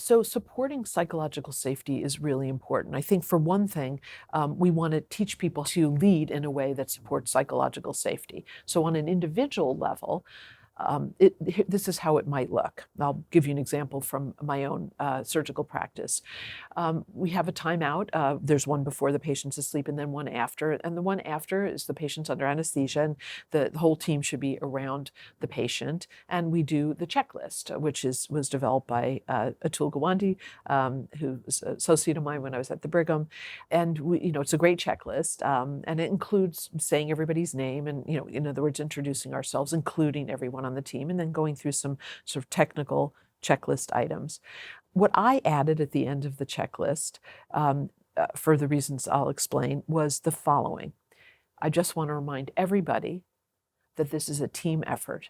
So supporting psychological safety is really important. I think for one thing, we want to teach people to lead in a way that supports psychological safety. So on an individual level, this is how it might look. I'll give you an example from my own surgical practice. We have a timeout. There's one before the patient's asleep and then one after. And the one after is the patient's under anesthesia, and the whole team should be around the patient. And we do the checklist, which was developed by Atul Gawande, who was an associate of mine when I was at the Brigham. And it's a great checklist, and it includes saying everybody's name and, in other words, introducing ourselves, including everyone on the team, and then going through some sort of technical checklist items. What I added at the end of the checklist, for the reasons I'll explain, was the following. I just want to remind everybody that this is a team effort.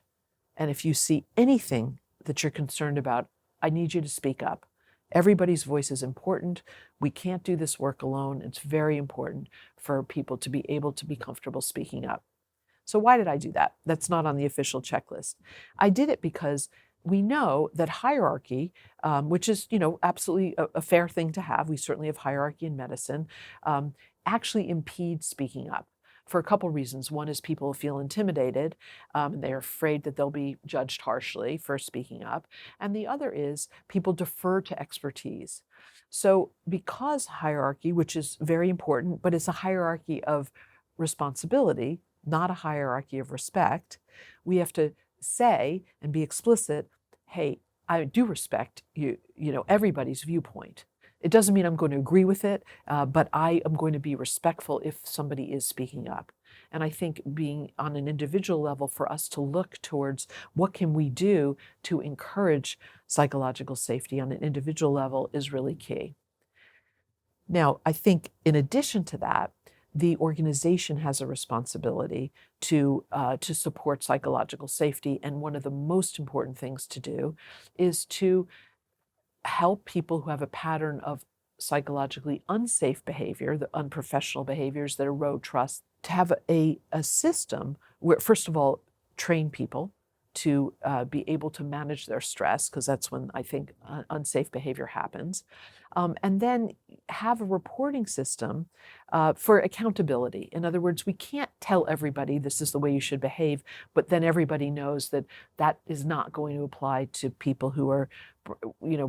And if you see anything that you're concerned about, I need you to speak up. Everybody's voice is important. We can't do this work alone. It's very important for people to be able to be comfortable speaking up. So why did I do that? That's not on the official checklist. I did it because we know that hierarchy, which is, absolutely a fair thing to have, we certainly have hierarchy in medicine, actually impedes speaking up for a couple reasons. One is people feel intimidated, and they're afraid that they'll be judged harshly for speaking up. And the other is people defer to expertise. So because hierarchy, which is very important, but it's a hierarchy of responsibility, not a hierarchy of respect, we have to say and be explicit, hey, I do respect everybody's viewpoint. It doesn't mean I'm going to agree with it, but I am going to be respectful if somebody is speaking up. And I think being on an individual level, for us to look towards what can we do to encourage psychological safety on an individual level is really key. Now, I think in addition to that, the organization has a responsibility to support psychological safety. And one of the most important things to do is to help people who have a pattern of psychologically unsafe behavior, the unprofessional behaviors that erode trust, to have a system where, first of all, train people to be able to manage their stress, because that's when I think unsafe behavior happens. And then have a reporting system for accountability. In other words, we can't tell everybody this is the way you should behave, but then everybody knows that that is not going to apply to people who are,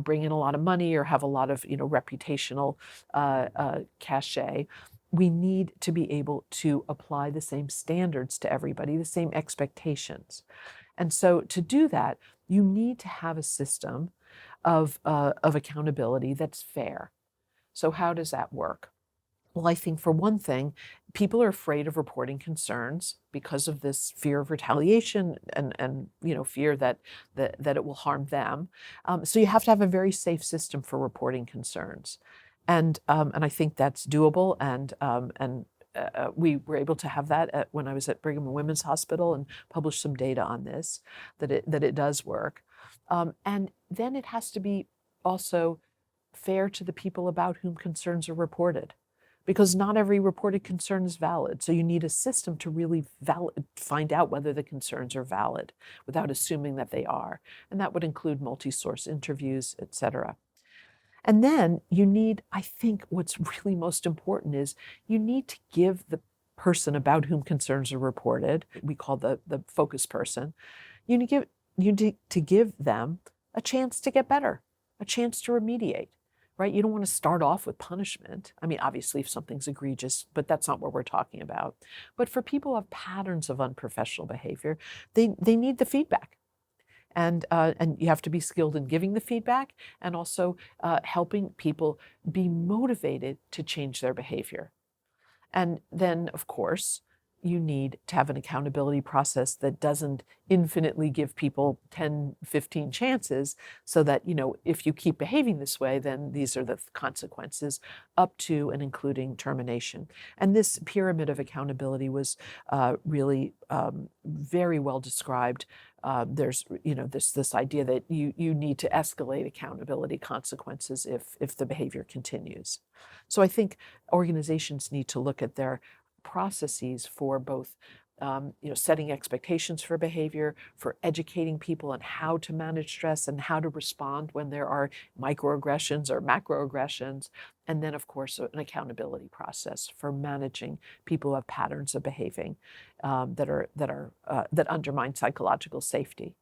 bring in a lot of money or have a lot of, reputational cachet. We need to be able to apply the same standards to everybody, the same expectations. And so to do that, you need to have a system of accountability that's fair. So how does that work? Well, I think for one thing, people are afraid of reporting concerns because of this fear of retaliation and fear that it will harm them. So you have to have a very safe system for reporting concerns. And I think that's doable, and we were able to have that when I was at Brigham and Women's Hospital and published some data on this, that it does work. And then it has to be also fair to the people about whom concerns are reported, because not every reported concern is valid. So you need a system to really find out whether the concerns are valid without assuming that they are. And that would include multi-source interviews, et cetera. And then you need, I think what's really most important is you need to give the person about whom concerns are reported, we call the focus person, you need to give them a chance to get better, a chance to remediate, right? You don't want to start off with punishment. I mean, obviously if something's egregious, but that's not what we're talking about. But for people who have patterns of unprofessional behavior, they need the feedback. And you have to be skilled in giving the feedback and also helping people be motivated to change their behavior. And then, of course, you need to have an accountability process that doesn't infinitely give people 10, 15 chances, so that, if you keep behaving this way, then these are the consequences, up to and including termination. And this pyramid of accountability was really very well described. There's this idea that you need to escalate accountability consequences if the behavior continues. So I think organizations need to look at their processes for both setting expectations for behavior, for educating people on how to manage stress and how to respond when there are microaggressions or macroaggressions. And then, of course, an accountability process for managing people who have patterns of behaving that undermine psychological safety.